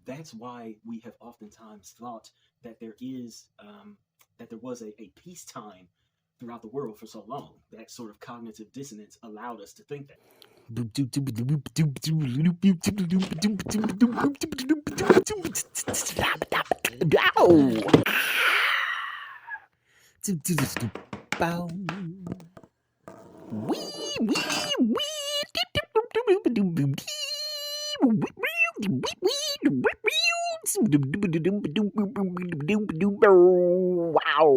that's why we have oftentimes thought that there was a peacetime throughout the world for so long. That sort of cognitive dissonance allowed us to think that. Wow.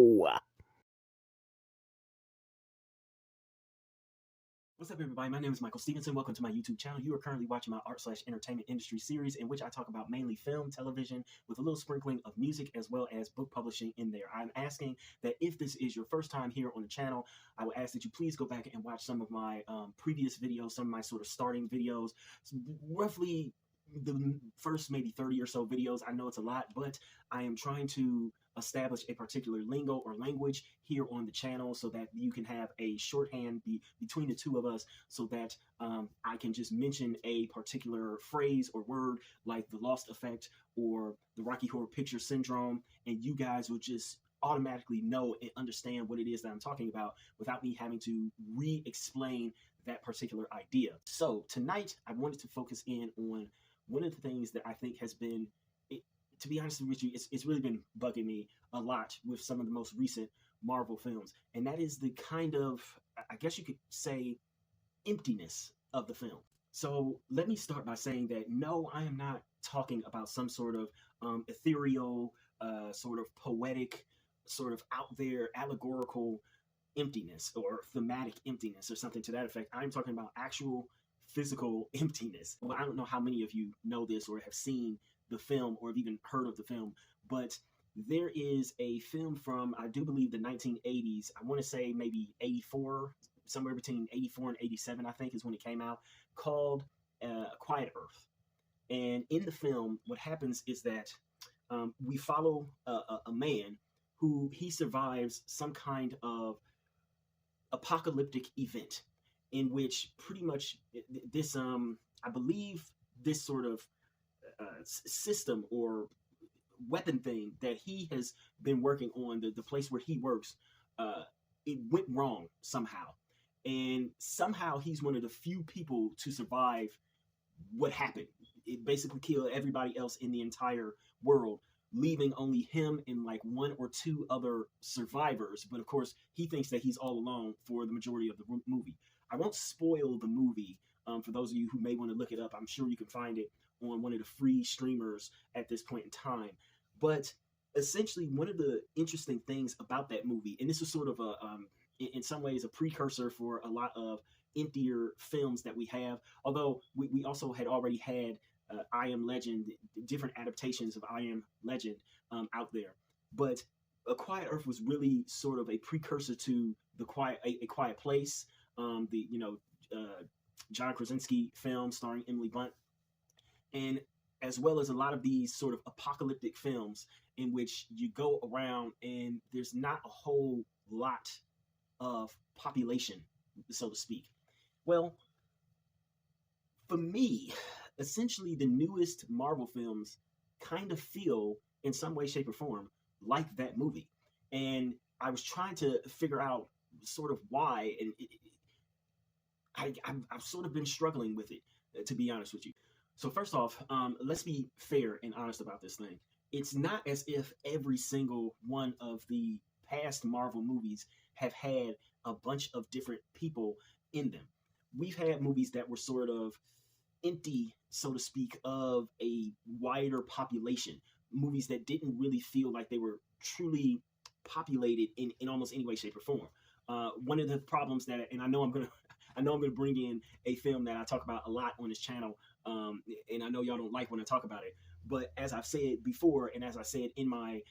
What's up, everybody? My name is MichaelStephenson. Welcome to my YouTube channel. You are currently watching my art/entertainment industry series in which I talk about mainly film, television, with a little sprinkling of music as well as book publishing in there. I'm asking that if this is your first time here on the channel, I would ask that you please go back and watch some of my previous videos, some of my sort of starting videos, roughly the first maybe 30 or so videos. I know it's a lot, but I am trying to establish a particular lingo or language here on the channel so that you can have a shorthand between the two of us, so that I can just mention a particular phrase or word like the Lost Effect or the Rocky Horror Picture Syndrome, and you guys will just automatically know and understand what it is that I'm talking about without me having to re-explain that particular idea. So tonight I wanted to focus in on one of the things that I think has been, to be honest with you, it's really been bugging me a lot with some of the most recent Marvel films, and that is the kind of, I guess you could say, emptiness of the film. So let me start by saying that no, I am not talking about some sort of ethereal, sort of poetic, sort of out there allegorical emptiness or thematic emptiness or something to that effect. I'm talking about actual physical emptiness. Well, I don't know how many of you know this or have seen the film or have even heard of the film, but there is a film from, I do believe, the 1980s. I want to say maybe 84, somewhere between 84 and 87, I think, is when it came out, called Quiet Earth. And in the film, what happens is that we follow a man who he survives some kind of apocalyptic event in which pretty much this, I believe, this sort of system or weapon thing that he has been working on, the place where he works, it went wrong somehow. And somehow he's one of the few people to survive what happened. It basically killed everybody else in the entire world, leaving only him and like one or two other survivors. But of course, he thinks that he's all alone for the majority of the movie. I won't spoil the movie for those of you who may want to look it up. I'm sure you can find it on one of the free streamers at this point in time. But essentially, one of the interesting things about that movie, and this is sort of a, in some ways, a precursor for a lot of emptier films that we have, although we also had already had I Am Legend, different adaptations of I Am Legend out there. But A Quiet Earth was really sort of a precursor to A Quiet Place, John Krasinski film starring Emily Blunt, and as well as a lot of these sort of apocalyptic films in which you go around and there's not a whole lot of population, so to speak. Well, for me, essentially the newest Marvel films kind of feel in some way, shape, or form like that movie. And I was trying to figure out sort of why, and I've sort of been struggling with it, to be honest with you. So first off, let's be fair and honest about this thing. It's not as if every single one of the past Marvel movies have had a bunch of different people in them. We've had movies that were sort of empty, so to speak, of a wider population. Movies that didn't really feel like they were truly populated in almost any way, shape, or form. One of the problems that, and I know I'm gonna bring in a film that I talk about a lot on this channel, and I know y'all don't like when I talk about it. But as I've said before, and as I said in my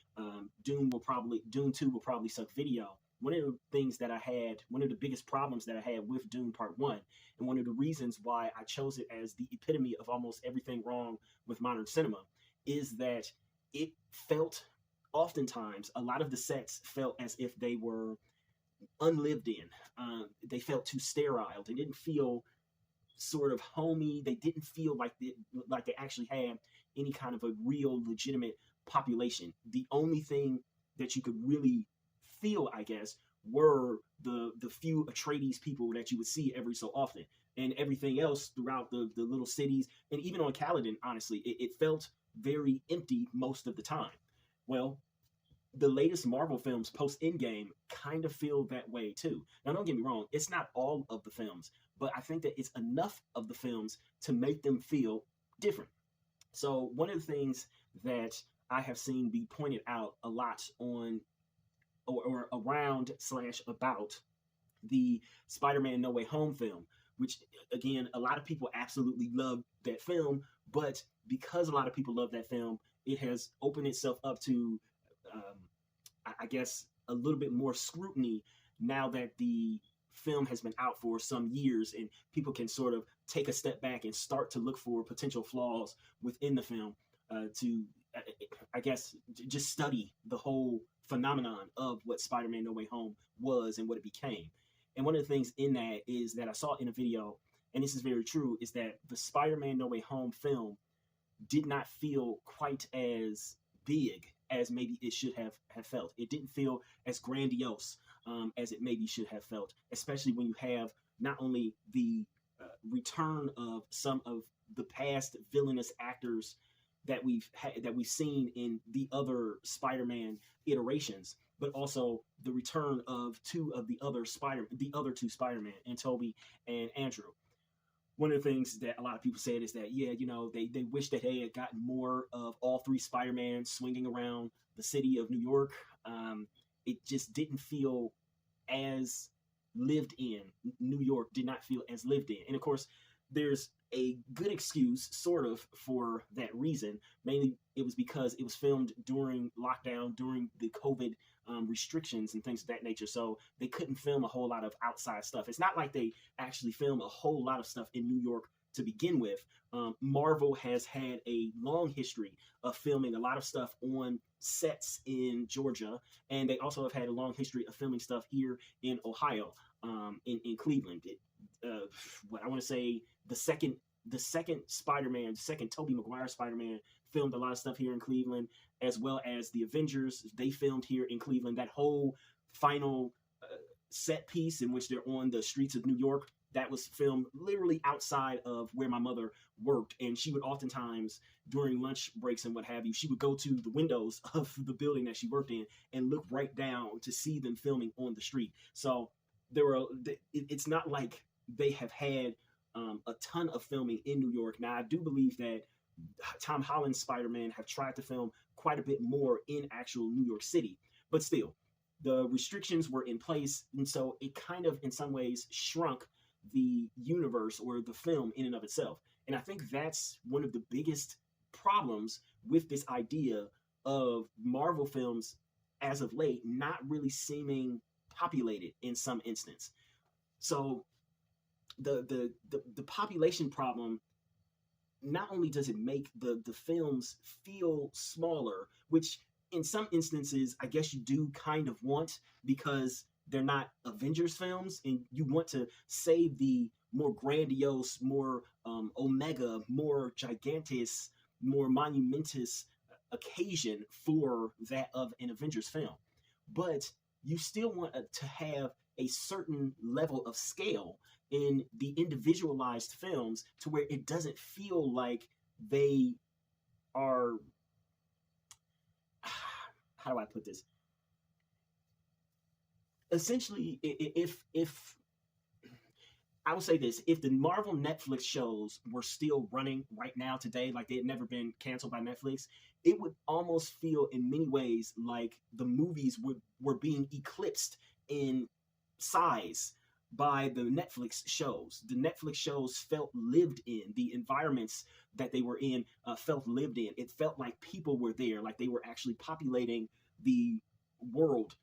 Dune 2 will probably suck video, one of the things that I had, one of the biggest problems that I had with Dune Part 1, and one of the reasons why I chose it as the epitome of almost everything wrong with modern cinema, is that it felt, oftentimes, a lot of the sets felt as if they were unlived in. They felt too sterile. They didn't feel sort of homey. They didn't feel like they actually had any kind of a real legitimate population. The only thing that you could really feel, I guess, were the few Atreides people that you would see every so often, and everything else throughout the little cities, and even on Caladan, honestly, it felt very empty most of the time. Well, the latest Marvel films post Endgame kind of feel that way too. Now, don't get me wrong, it's not all of the films, but I think that it's enough of the films to make them feel different. So, one of the things that I have seen be pointed out a lot on or around slash about the Spider-Man No Way Home film, which again, a lot of people absolutely love that film, but because a lot of people love that film, it has opened itself up to, I guess, a little bit more scrutiny now that the film has been out for some years and people can sort of take a step back and start to look for potential flaws within the film to, I guess, just study the whole phenomenon of what Spider-Man No Way Home was and what it became. And one of the things in that is that I saw in a video, and this is very true, is that the Spider-Man No Way Home film did not feel quite as big as maybe it should have felt. It didn't feel as grandiose as it maybe should have felt, especially when you have not only the return of some of the past villainous actors that we've seen in the other Spider-Man iterations, but also the return of two other two Spider-Man, and Tobey and Andrew. One of the things that a lot of people said is that, yeah, they wish that they had gotten more of all three Spider-Man swinging around the city of New York. It just didn't feel as lived in. New York did not feel as lived in. And of course, there's a good excuse, sort of, for that reason. Mainly, it was because it was filmed during lockdown, during the COVID restrictions and things of that nature. So they couldn't film a whole lot of outside stuff. It's not like they actually film a whole lot of stuff in New York to begin with. Marvel has had a long history of filming a lot of stuff on sets in Georgia, and they also have had a long history of filming stuff here in Ohio, in Cleveland. What I want to say, the second Spider-Man, the second Tobey Maguire Spider-Man, filmed a lot of stuff here in Cleveland, as well as the Avengers. They filmed here in Cleveland. That whole final set piece in which they're on the streets of New York, that was filmed literally outside of where my mother worked. And she would oftentimes, during lunch breaks and what have you, she would go to the windows of the building that she worked in and look right down to see them filming on the street. So it's not like they have had a ton of filming in New York. Now, I do believe that Tom Holland's Spider-Man have tried to film quite a bit more in actual New York City, but still, the restrictions were in place, and so it kind of, in some ways, shrunk the universe or the film in and of itself. And I think that's one of the biggest problems with this idea of Marvel films as of late not really seeming populated in some instance. So the population problem, not only does it make the films feel smaller, which in some instances I guess you do kind of want, because they're not Avengers films and you want to save the more grandiose, more omega, more gigantic, more monumentous occasion for that of an Avengers film. But you still want to have a certain level of scale in the individualized films to where it doesn't feel like they are, how do I put this? Essentially, if I would say this, if the Marvel Netflix shows were still running right now today, like they had never been canceled by Netflix, it would almost feel in many ways like the movies were being eclipsed in size by the Netflix shows. The Netflix shows felt lived in. The environments that they were in felt lived in. It felt like people were there, like they were actually populating the world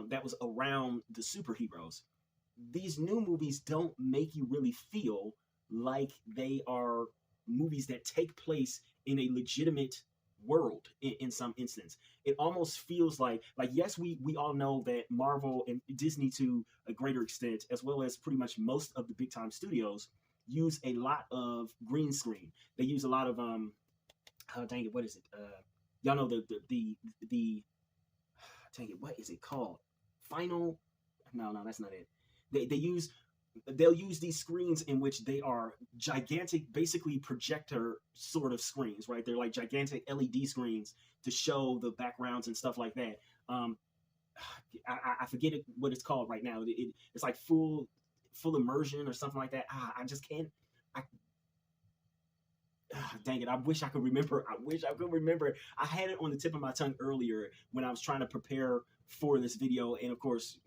that was around the superheroes. These new movies don't make you really feel like they are movies that take place in a legitimate world in some instance. It almost feels like yes, we all know that Marvel and Disney, to a greater extent, as well as pretty much most of the big time studios, use a lot of green screen. They use a lot of oh dang it, what is it? Y'all know the dang it, what is it called? Final? No, that's not it. They use they'll use these screens in which they are gigantic, basically projector sort of screens, right? They're like gigantic LED screens to show the backgrounds and stuff like that. Um, I forget what it's called right now. It's like full immersion or something like that. I just can't. I dang it! I wish I could remember. I wish I could remember. I had it on the tip of my tongue earlier when I was trying to prepare for this video, and of course,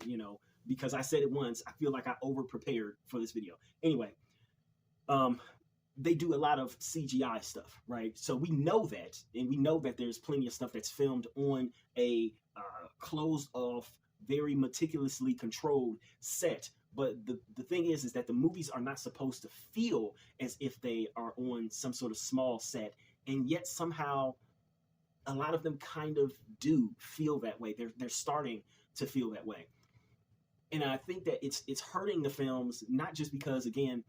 because I said it once, I feel like I over prepared for this video. Anyway, um, they do a lot of CGI stuff, right? So we know that, and we know that there's plenty of stuff that's filmed on a closed off, very meticulously controlled set. But the thing is that the movies are not supposed to feel as if they are on some sort of small set, and yet somehow a lot of them kind of do feel that way. They're starting to feel that way, and I think that it's hurting the films, not just because, again,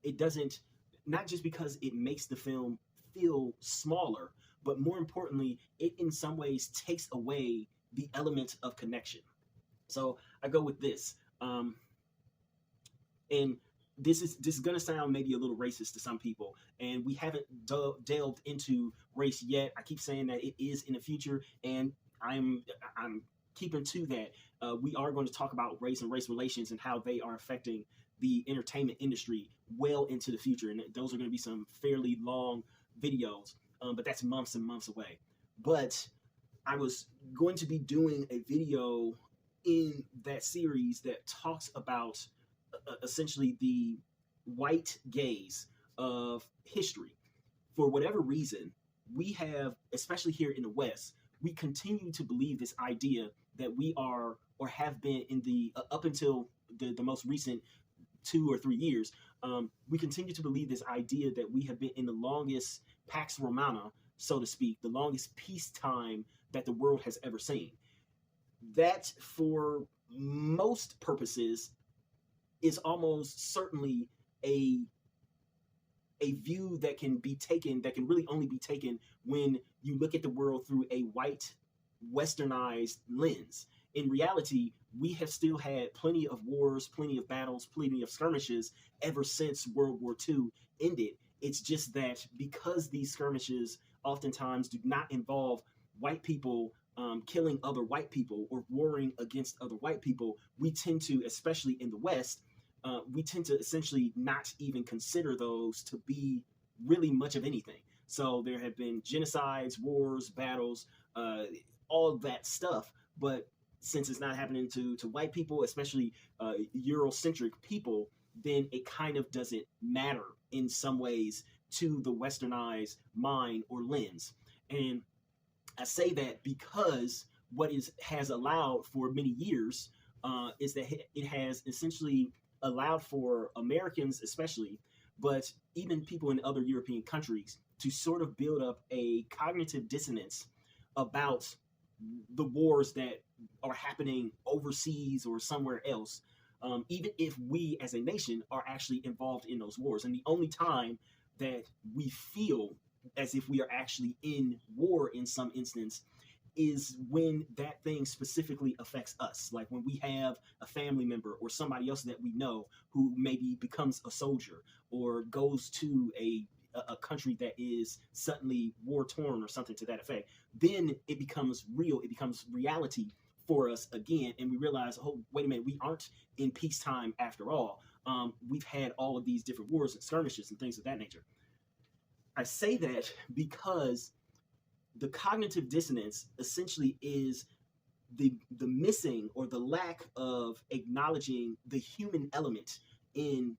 it doesn't, not just because it makes the film feel smaller, but more importantly, it in some ways takes away the element of connection. So I go with this. And this is going to sound maybe a little racist to some people, and we haven't delved into race yet. I keep saying that it is in the future, and I'm keeping to that. We are going to talk about race and race relations and how they are affecting the entertainment industry well into the future, and those are going to be some fairly long videos, but that's months and months away. But I was going to be doing a video in that series that talks about essentially the white gaze of history. For whatever reason, we have, especially here in the West, we continue to believe this idea that we are, or have been in the up until the most recent 2 or 3 years, we continue to believe this idea that we have been in the longest Pax Romana, so to speak, the longest peacetime that the world has ever seen. That, for most purposes, is almost certainly a view that can be taken, that can really only be taken when you look at the world through a white, westernized lens. In reality, we have still had plenty of wars, plenty of battles, plenty of skirmishes ever since World War II ended. It's just that because these skirmishes oftentimes do not involve white people killing other white people or warring against other white people, we tend to, especially in the West, we tend to essentially not even consider those to be really much of anything. So there have been genocides, wars, battles, all that stuff. But since it's not happening to white people, especially Eurocentric people, then it kind of doesn't matter in some ways to the westernized mind or lens. And I say that because what has allowed for many years is that it has essentially allowed for Americans especially, but even people in other European countries, to sort of build up a cognitive dissonance about the wars that are happening overseas or somewhere else, even if we as a nation are actually involved in those wars. And the only time that we feel as if we are actually in war in some instance is when that thing specifically affects us. Like when we have a family member or somebody else that we know who maybe becomes a soldier or goes to a country that is suddenly war torn or something to that effect, then it becomes real, it becomes reality for us again. And we realize, oh, wait a minute, we aren't in peacetime after all. We've had all of these different wars and skirmishes and things of that nature. I say that because the cognitive dissonance essentially is the missing or the lack of acknowledging the human element in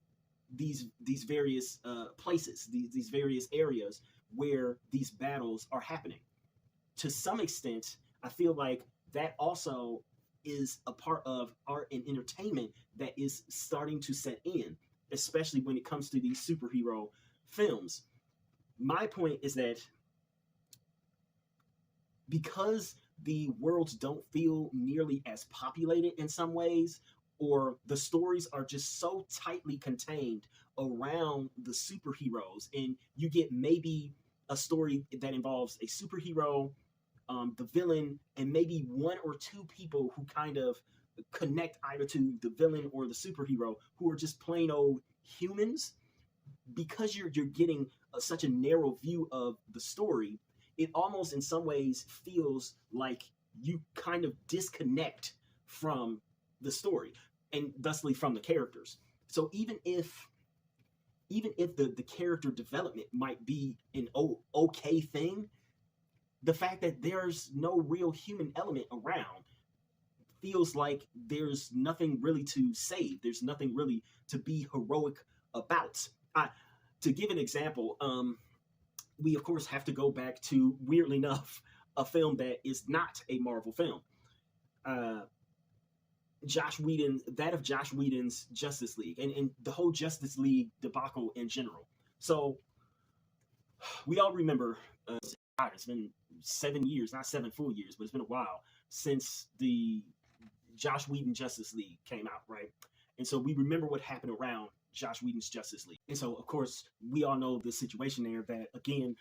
these various places, these various areas where these battles are happening. To some extent, I feel like that also is a part of art and entertainment that is starting to set in, especially when it comes to these superhero films. My point is that because the worlds don't feel nearly as populated in some ways, or the stories are just so tightly contained around the superheroes, and you get maybe a story that involves a superhero, the villain, and maybe one or two people who kind of connect either to the villain or the superhero, who are just plain old humans. Because you're getting such a narrow view of the story, it almost in some ways feels like you kind of disconnect from the story and thusly from the characters. So even if the character development might be an okay thing, the fact that there's no real human element around feels like there's nothing really to save. There's nothing really to be heroic about. To give an example, we of course have to go back to, weirdly enough, a film that is not a Marvel film. Uh, Josh Whedon's Justice League, and the whole Justice League debacle in general. So we all remember, it's been 7 years, not 7 full years, but it's been a while since the Josh Whedon Justice League came out, right? And so we remember what happened around Josh Whedon's Justice League. And so, of course, we all know the situation there that, again,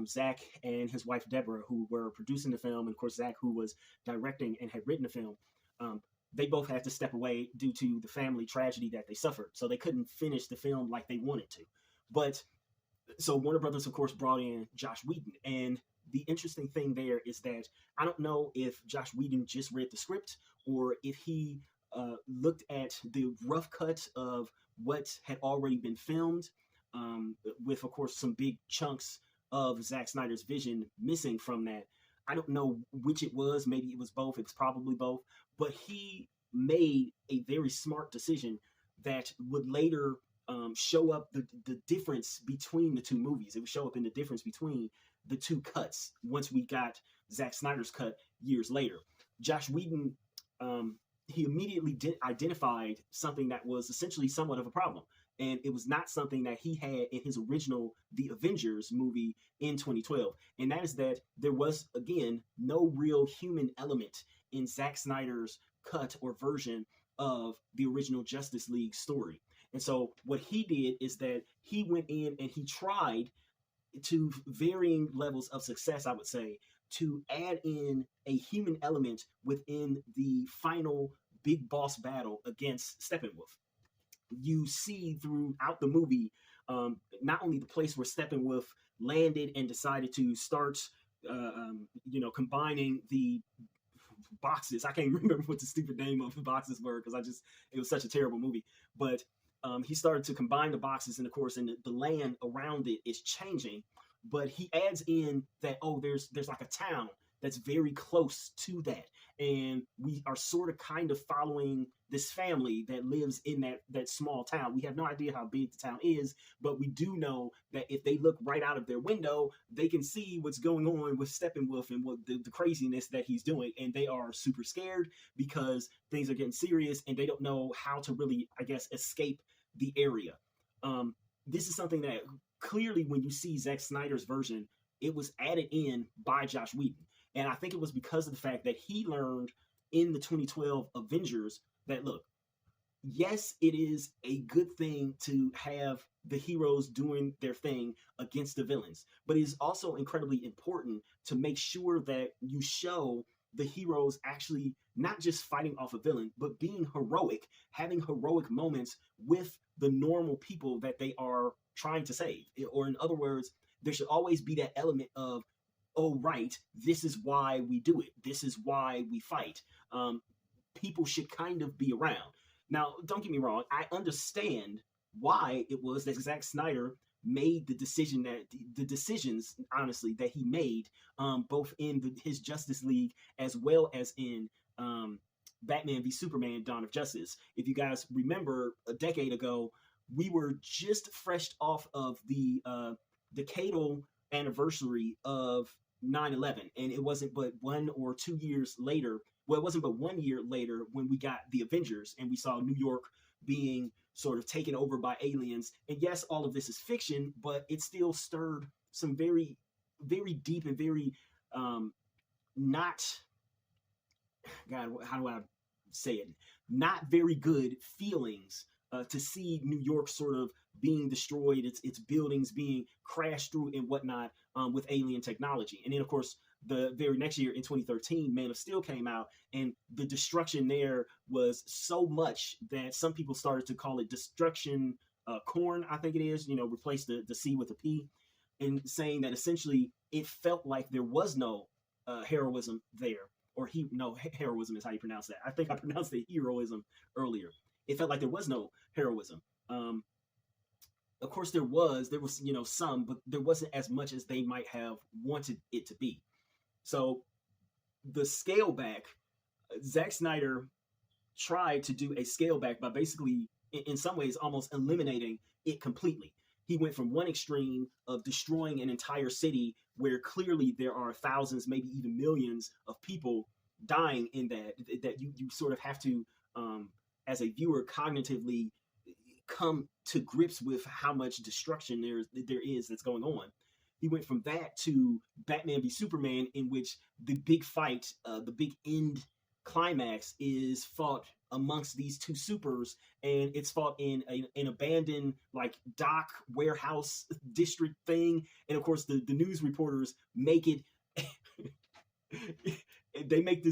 Zach and his wife, Deborah, who were producing the film, and of course, Zach, who was directing and had written the film, they both had to step away due to the family tragedy that they suffered. So they couldn't finish the film like they wanted to. But so Warner Brothers, of course, brought in Josh Whedon. And the interesting thing there is that I don't know if Josh Whedon just read the script or if he looked at the rough cut of what had already been filmed, with, of course, some big chunks of Zack Snyder's vision missing from that. I don't know which it was. Maybe it was both. It's probably both. But he made a very smart decision that would later show up the difference between the two movies. It would show up in the difference between the two cuts once we got Zack Snyder's cut years later. Josh Whedon, he immediately identified something that was essentially somewhat of a problem. And it was not something that he had in his original The Avengers movie in 2012. And that is that there was, again, no real human element in Zack Snyder's cut or version of the original Justice League story. And so what he did is that he went in and he tried, to varying levels of success, I would say, to add in a human element within the final big boss battle against Steppenwolf. You see throughout the movie, not only the place where Steppenwolf landed and decided to start, combining the boxes. I can't remember what the stupid name of the boxes were because it was such a terrible movie. But he started to combine the boxes, and of course, and the land around it is changing. But he adds in that, there's like a town that's very close to that, and we are sort of kind of following this family that lives in that small town. We have no idea how big the town is, but we do know that if they look right out of their window, they can see what's going on with Steppenwolf and what the craziness that he's doing, and they are super scared because things are getting serious, and they don't know how to really, I guess, escape the area. This is something that clearly, when you see Zack Snyder's version, it was added in by Josh Whedon. And I think it was because of the fact that he learned in the 2012 Avengers that, look, yes, it is a good thing to have the heroes doing their thing against the villains, but it is also incredibly important to make sure that you show the heroes actually not just fighting off a villain, but being heroic, having heroic moments with the normal people that they are trying to save. Or in other words, there should always be that element of, oh, right, this is why we do it. This is why we fight. People should kind of be around. Now, don't get me wrong. I understand why it was that Zack Snyder made the decisions, honestly, that he made, both in his Justice League as well as in Batman v Superman: Dawn of Justice. If you guys remember, a decade ago, we were just fresh off of the decadal anniversary of 9/11, and it wasn't but 1 or 2 years later. Well, it wasn't but 1 year later when we got the Avengers, and we saw New York being sort of taken over by aliens. And yes, all of this is fiction, but it still stirred some very, very deep and very not, God, how do I say it? Not very good feelings to see New York sort of being destroyed, its buildings being crashed through and whatnot, with alien technology. And then, of course, the very next year in 2013, Man of Steel came out, and the destruction there was so much that some people started to call it destruction corn, I think it is, replace the C with a P, and saying that essentially it felt like there was no heroism there, or heroism is how you pronounce that. I think I pronounced it heroism earlier. It felt like there was no heroism. Of course, there was some, but there wasn't as much as they might have wanted it to be. So the scale back, Zack Snyder tried to do a scale back by basically, in some ways, almost eliminating it completely. He went from one extreme of destroying an entire city where clearly there are thousands, maybe even millions of people dying in that you sort of have to, as a viewer, cognitively come to grips with how much destruction there is that's going on. He went from that to Batman v Superman, in which the big fight, the big end climax, is fought amongst these two supers, and it's fought in an abandoned like dock warehouse district thing. And of course, the news reporters make it. they make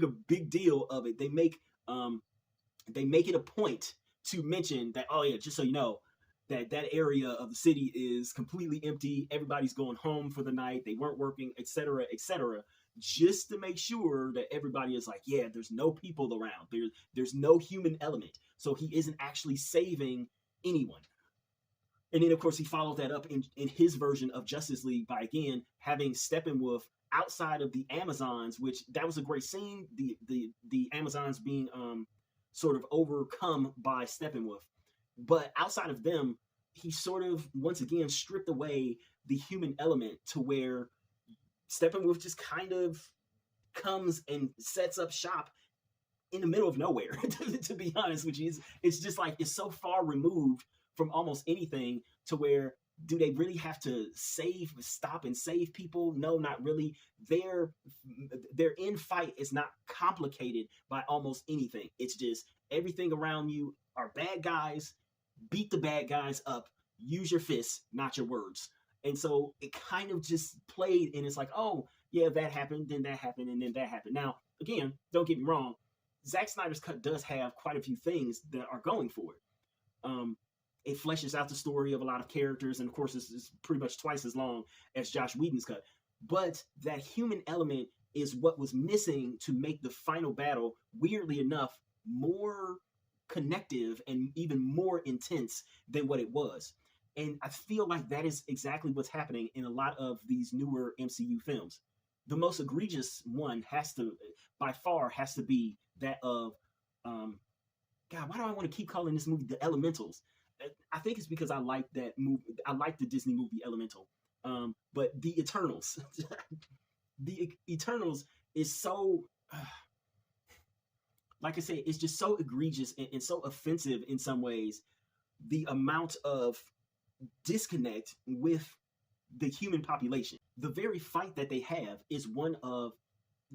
a big deal of it. They make it a point to mention that, oh yeah, just so you know, that area of the city is completely empty. Everybody's going home for the night. They weren't working, etc., etc., just to make sure that everybody is like, yeah, there's no people around. There's no human element. So he isn't actually saving anyone. And then, of course, he followed that up in his version of Justice League by, again, having Steppenwolf outside of the Amazons, which that was a great scene. The Amazons being sort of overcome by Steppenwolf. But outside of them, he sort of, once again, stripped away the human element to where Steppenwolf just kind of comes and sets up shop in the middle of nowhere, to be honest with you. It's just like, it's so far removed from almost anything to where, do they really have to stop and save people? No, not really. Their end fight is not complicated by almost anything. It's just everything around you are bad guys. Beat the bad guys up. Use your fists, not your words. And so it kind of just played, and it's like, oh, yeah, that happened, then that happened, and then that happened. Now, again, don't get me wrong. Zack Snyder's cut does have quite a few things that are going for it. It fleshes out the story of a lot of characters, and of course, it's pretty much twice as long as Joss Whedon's cut. But that human element is what was missing to make the final battle, weirdly enough, more connective and even more intense than what it was. And I feel like that is exactly what's happening in a lot of these newer MCU films. The most egregious one by far has to be that of, God, why do I want to keep calling this movie The Elementals? I think it's because I like that movie. I like the Disney movie Elemental. But The Eternals. The Eternals is so, like I said, it's just so egregious and so offensive in some ways. The amount of disconnect with the human population. The very fight that they have is one of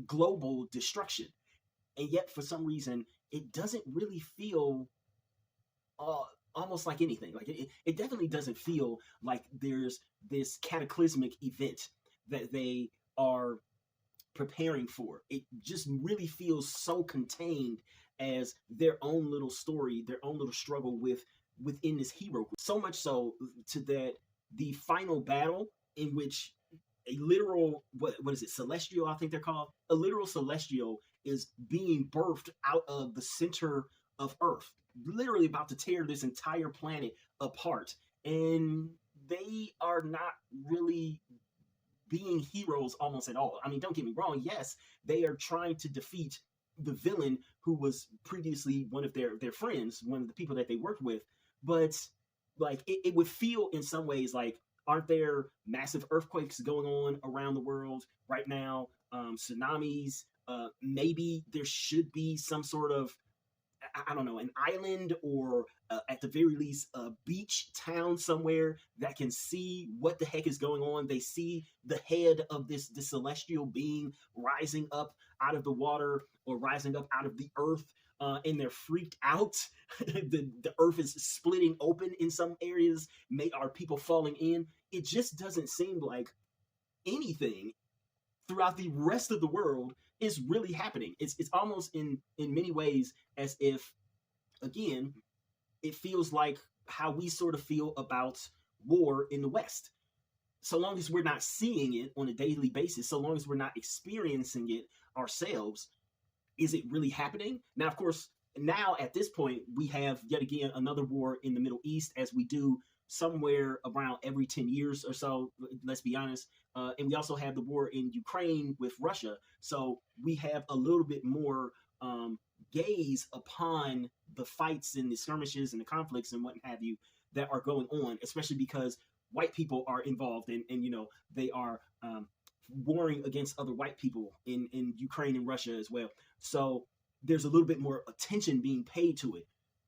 global destruction. And yet, for some reason, it doesn't really feel almost like anything. Like it definitely doesn't feel like there's this cataclysmic event that they are preparing for. It just really feels so contained as their own little story, their own little struggle within this hero group. So much so to that the final battle, in which a literal, what is it, celestial, I think they're called, a literal celestial is being birthed out of the center of Earth, literally about to tear this entire planet apart. And they are not really being heroes almost at all. I mean, don't get me wrong. Yes, they are trying to defeat the villain who was previously one of their friends, one of the people that they worked with. But like it would feel in some ways like, aren't there massive earthquakes going on around the world right now? Tsunamis. Maybe there should be some sort of, I don't know, an island or at the very least a beach town somewhere that can see what the heck is going on. They see the head of this celestial being rising up out of the water or rising up out of the earth. and they're freaked out. The earth is splitting open in some areas. Are people falling in? It just doesn't seem like anything throughout the rest of the world is really happening. It's almost in many ways as if, again, it feels like how we sort of feel about war in the West. So long as we're not seeing it on a daily basis, so long as we're not experiencing it ourselves, is it really happening? Now, of course, now at this point, we have yet again another war in the Middle East, as we do somewhere around every 10 years or so, let's be honest. And we also have the war in Ukraine with Russia. So we have a little bit more gaze upon the fights and the skirmishes and the conflicts and what have you that are going on, especially because white people are involved and they are warring against other white people in Ukraine and Russia as well. So there's a little bit more attention being paid to it.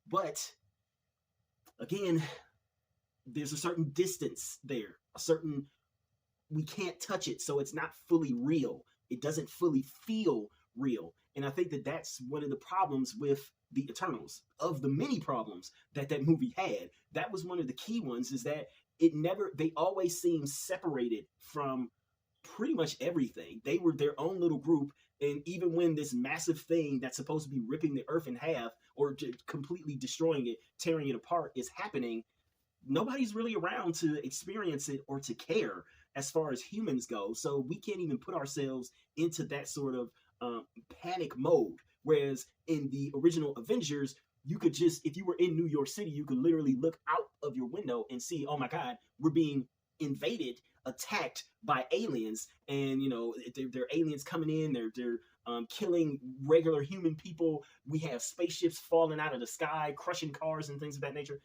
But again, there's a certain distance there, we can't touch it, so it's not fully real. It doesn't fully feel real. And I think that that's one of the problems with the Eternals. Of the many problems that movie had, that was one of the key ones, is that they always seemed separated from pretty much everything. They were their own little group, and even when this massive thing that's supposed to be ripping the earth in half or completely destroying it, tearing it apart is happening, nobody's really around to experience it or to care as far as humans go. So we can't even put ourselves into that sort of panic mode. Whereas in the original Avengers, you could just, if you were in New York City, you could literally look out of your window and see, oh my God, we're being invaded, attacked by aliens, and they're aliens coming in, they're killing regular human people. We have spaceships falling out of the sky, crushing cars and things of that nature.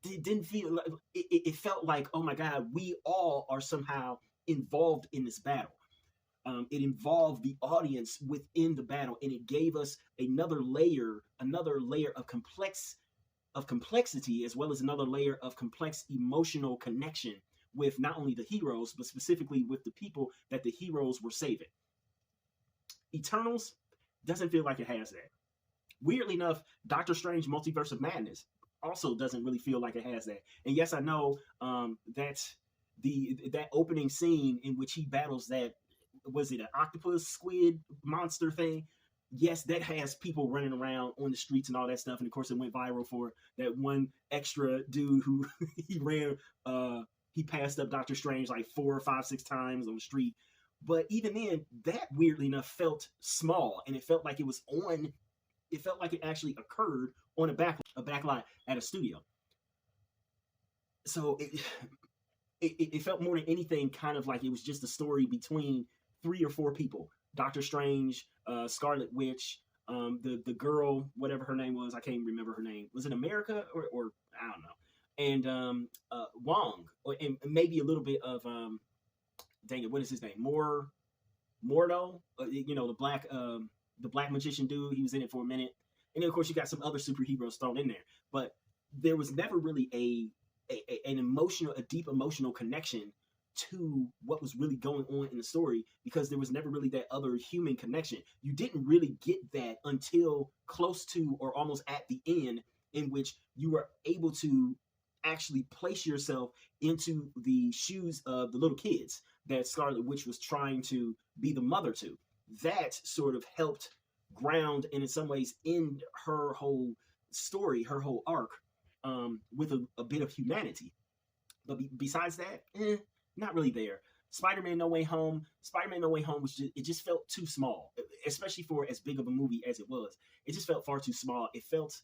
It didn't feel like it felt like, oh my God, we all are somehow involved in this battle. It involved the audience within the battle, and it gave us another layer of complexity, as well as another layer of complex emotional connection with not only the heroes, but specifically with the people that the heroes were saving. Eternals doesn't feel like it has that. Weirdly enough, Doctor Strange Multiverse of Madness also doesn't really feel like it has that. And yes, I know that that opening scene in which he battles that, was it an octopus squid monster thing? Yes, that has people running around on the streets and all that stuff. And of course, it went viral for that one extra dude who he passed up Doctor Strange like 4 or 5, 6 times on the street. But even then, that weirdly enough felt small, and it felt like it was on. It felt like it actually occurred on a backlot at a studio. So it felt more than anything kind of like it was just a story between 3 or 4 people: Doctor Strange, Scarlet Witch, the girl, whatever her name was, I can't remember her name. Was it America or I don't know? And Wong, and maybe a little bit of dang it, what is his name? Mordo, the black magician dude. He was in it for a minute, and then of course you got some other superheroes thrown in there. But there was never really a deep emotional connection to what was really going on in the story, because there was never really that other human connection. You didn't really get that until close to or almost at the end, in which you were able to actually place yourself into the shoes of the little kids that Scarlet Witch was trying to be the mother to. That sort of helped ground and in some ways end her whole story, her whole arc, with a bit of humanity. But besides that, not really there. Spider-Man No Way Home was just felt too small, especially for as big of a movie as it was. It just felt far too small. It felt,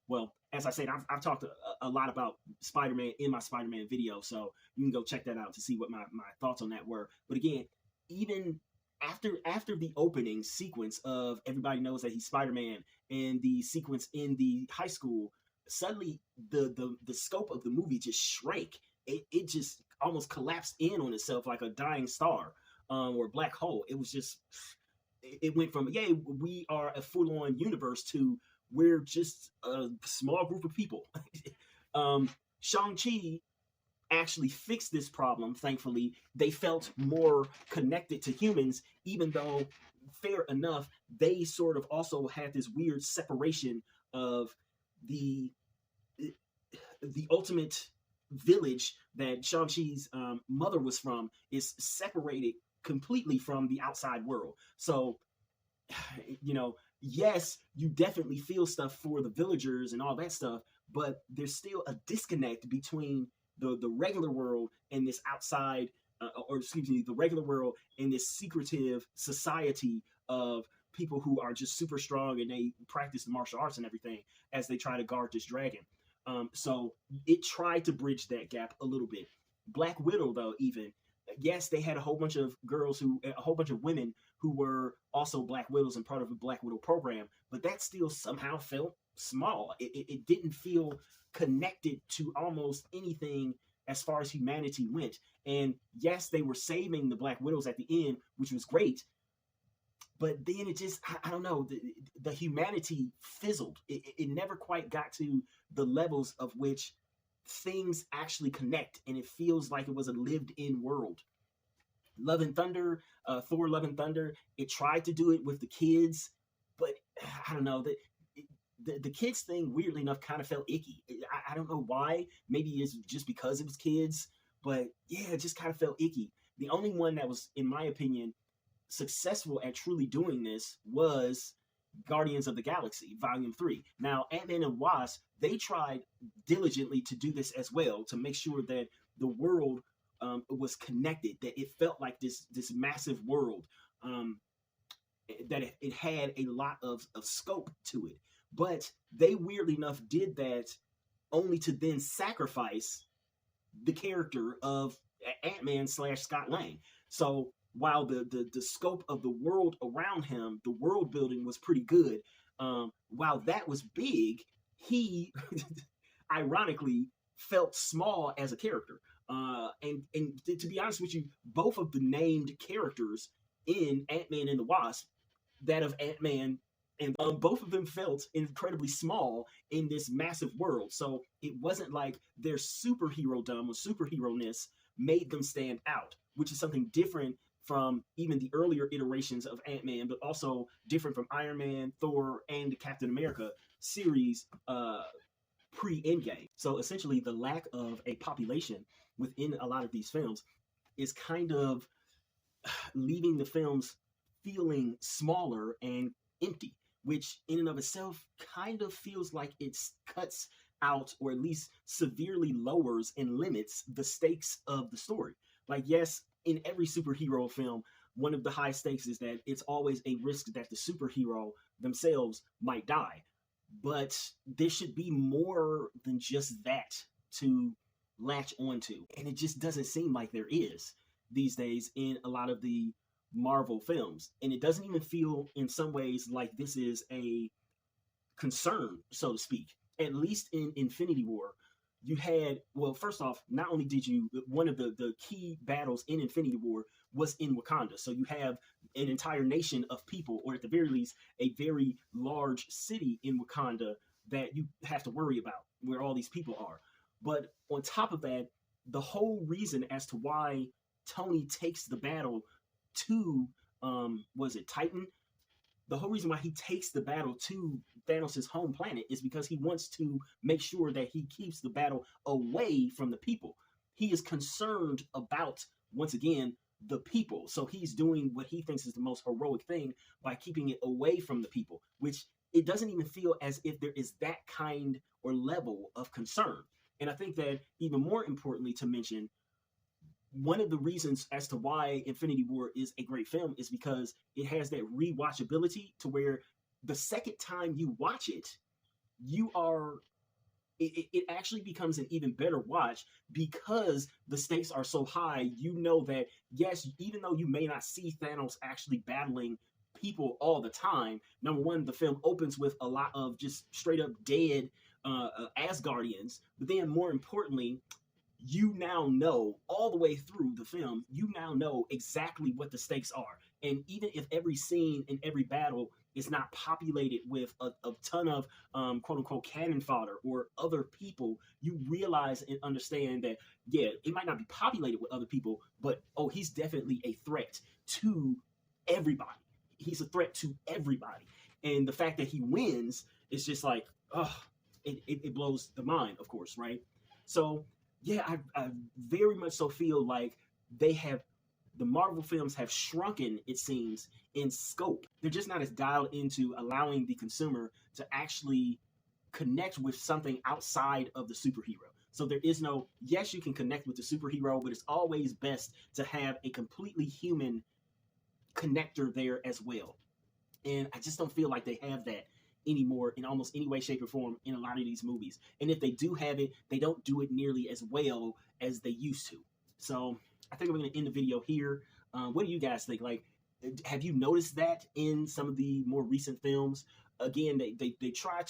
well, as I said, I've talked a lot about Spider-Man in my Spider-Man video, so you can go check that out to see what my thoughts on that were. But again, even after the opening sequence of everybody knows that he's Spider-Man, and the sequence in the high school, suddenly the scope of the movie just shrank. It just almost collapsed in on itself like a dying star or a black hole. It was just, it went from, yay, we are a full-on universe, to we're just a small group of people. Shang-Chi actually fixed this problem. Thankfully, they felt more connected to humans, even though, fair enough, they sort of also had this weird separation of the the ultimate village that Shang-Chi's mother was from is separated completely from the outside world. So, yes, you definitely feel stuff for the villagers and all that stuff, but there's still a disconnect between the regular world and this outside, or excuse me, the regular world and this secretive society of people who are just super strong and they practice the martial arts and everything as they try to guard this dragon. So it tried to bridge that gap a little bit. Black Widow, though, even, yes, they had a whole bunch of women who were also Black Widows and part of the Black Widow program, but that still somehow felt small. It didn't feel connected to almost anything as far as humanity went. And yes, they were saving the Black Widows at the end, which was great, but then it just, I don't know, the humanity fizzled. It never quite got to the levels of which things actually connect, and it feels like it was a lived-in world. Love and Thunder, Thor Love and Thunder, it tried to do it with the kids, but I don't know, the kids thing, weirdly enough, kind of felt icky. I don't know why. Maybe it's just because it was kids, but yeah, it just kind of felt icky. The only one that was, in my opinion, successful at truly doing this was Guardians of the Galaxy Volume 3. Now, Ant-Man and Wasp, they tried diligently to do this as well, to make sure that the world was connected, that it felt like this massive world, that it had a lot of scope to it. But they, weirdly enough, did that only to then sacrifice the character of Ant-Man / Scott Lang. So while the scope of the world around him, the world building was pretty good, while that was big, he ironically felt small as a character. And to be honest with you, both of the named characters in Ant-Man and the Wasp, that of Ant-Man, and both of them felt incredibly small in this massive world. So it wasn't like their superhero-dom or superhero-ness made them stand out, which is something different from even the earlier iterations of Ant-Man, but also different from Iron Man, Thor, and the Captain America series pre-Endgame. So essentially, the lack of a population within a lot of these films is kind of leaving the films feeling smaller and empty, which in and of itself kind of feels like it cuts out, or at least severely lowers and limits the stakes of the story. Like, yes, in every superhero film, one of the high stakes is that it's always a risk that the superhero themselves might die. But there should be more than just that to latch onto. And it just doesn't seem like there is these days in a lot of the Marvel films. And it doesn't even feel in some ways like this is a concern, so to speak. At least in Infinity War, you had, well, first off, not only did you, one of the key battles in Infinity War was in Wakanda. So you have an entire nation of people, or at the very least, a very large city in Wakanda that you have to worry about, where all these people are. But on top of that, the whole reason as to why Tony takes the battle to, was it Titan? The whole reason why he takes the battle to Thanos' home planet is because he wants to make sure that he keeps the battle away from the people. He is concerned about, once again, the people. So he's doing what he thinks is the most heroic thing by keeping it away from the people, which it doesn't even feel as if there is that kind or level of concern. And I think that even more importantly to mention, one of the reasons as to why Infinity War is a great film is because it has that rewatchability, to where the second time you watch it, it actually becomes an even better watch, because the stakes are so high. You know that, yes, even though you may not see Thanos actually battling people all the time, number one, the film opens with a lot of just straight up dead Asgardians, but then more importantly, you now know all the way through the film, you now know exactly what the stakes are. And even if every scene and every battle it's not populated with a ton of quote unquote cannon fodder or other people, you realize and understand that, yeah, it might not be populated with other people, but oh, he's definitely a threat to everybody. He's a threat to everybody. And the fact that he wins is just like, oh, it blows the mind, of course, right? So, yeah, I very much so feel like the Marvel films have shrunken, it seems, in scope. They're just not as dialed into allowing the consumer to actually connect with something outside of the superhero. So there is no, yes, you can connect with the superhero, but it's always best to have a completely human connector there as well. And I just don't feel like they have that anymore in almost any way, shape, or form in a lot of these movies. And if they do have it, they don't do it nearly as well as they used to. So I think we're going to end the video here. What do you guys think? Like, have you noticed that in some of the more recent films? Again, they've tried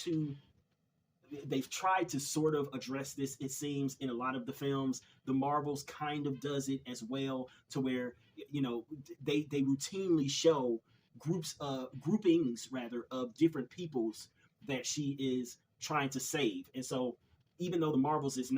to sort of address this, it seems, in a lot of the films. The Marvels kind of does it as well, to where, you know, they routinely show groupings rather of different peoples that she is trying to save. And so even though the Marvels is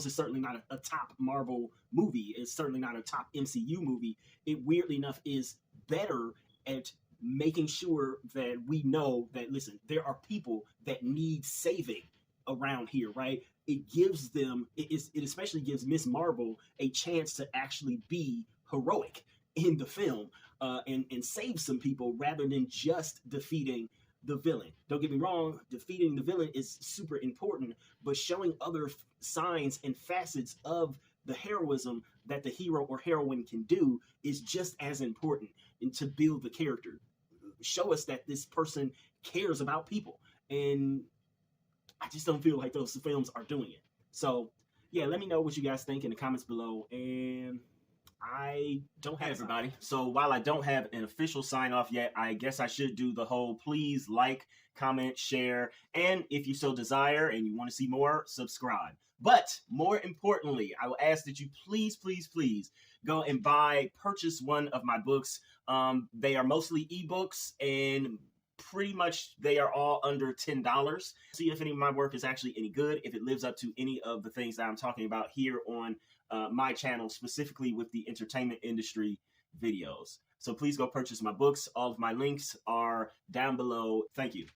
certainly not a top Marvel movie, it's certainly not a top MCU movie, it weirdly enough is better at making sure that we know that, listen, there are people that need saving around here, right? It especially gives Miss Marvel a chance to actually be heroic in the film, and save some people rather than just defeating the villain. Don't get me wrong, defeating the villain is super important, but showing other signs and facets of the heroism that the hero or heroine can do is just as important, and to build the character. Show us that this person cares about people. And I just don't feel like those films are doing it. So, yeah, let me know what you guys think in the comments below. And I don't have everybody. So while I don't have an official sign off yet, I guess I should do the whole please like, comment, share, and if you so desire and you want to see more, subscribe. But more importantly, I will ask that you please go and purchase one of my books. They are mostly ebooks, and pretty much they are all under $10. See if any of my work is actually any good, if it lives up to any of the things that I'm talking about here on my channel, specifically with the entertainment industry videos. So please go purchase my books. All of my links are down below. Thank you.